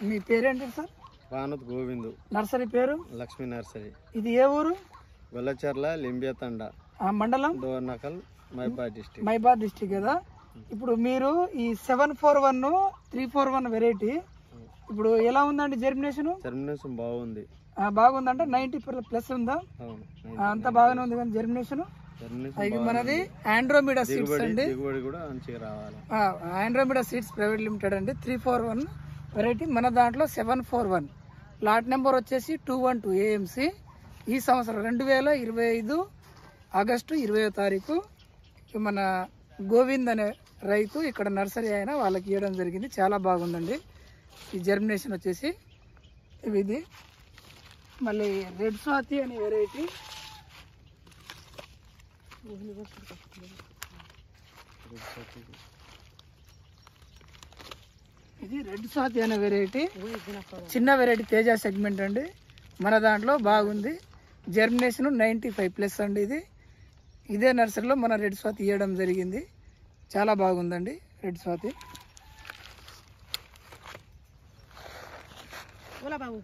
మీ పేరేంటి sir? వానత్ Govindu. Nursery పేరు Lakshmi nursery. ఇది ఏ ఊరు? గొల్లచర్ల లింబియతండ మండలం డోర్నకల్ మైబాద్ డిస్టిక్ కదా. ఇప్పుడు మీరు ఈ 741 341 వెరైటీ ఇప్పుడు ఎలా ఉందండి జర్మినేషన్? జర్మినేషన్ బాగుంది. బాగుందంటే 90+ ఉందా? అంతా బాగానే ఉంది కానీ జర్మినేషన్ మనది ఆండ్రోమిడా సీడ్స్ అండి. ఆండ్రోమిడా సీడ్స్ ప్రైవేట్ లిమిటెడ్ అండి. 341 వెరైటీ మన దాంట్లో 741 లాట్ నెంబర్ వచ్చేసి 212 AMC. ఈ సంవత్సరం 2025 ఆగస్టు 20వ తారీఖు మన గోవింద్ అనే రైతు ఇక్కడ నర్సరీ అయినా వాళ్ళకి ఇవ్వడం జరిగింది. చాలా బాగుందండి ఈ జర్మినేషన్ వచ్చేసి. ఇది మళ్ళీ రెడ్ స్వాతి అనే వెరైటీ. ఇది రెడ్ స్వాతి అనే వెరైటీ, చిన్న వెరైటీ, తేజ సెగ్మెంట్ అండి. మన దాంట్లో బాగుంది. జర్మినేషన్ 95+ అండి. ఇదే నర్సరీలో మన రెడ్ స్వాతి ఇవ్వడం జరిగింది. చాలా బాగుందండి రెడ్ స్వాతి. బాబు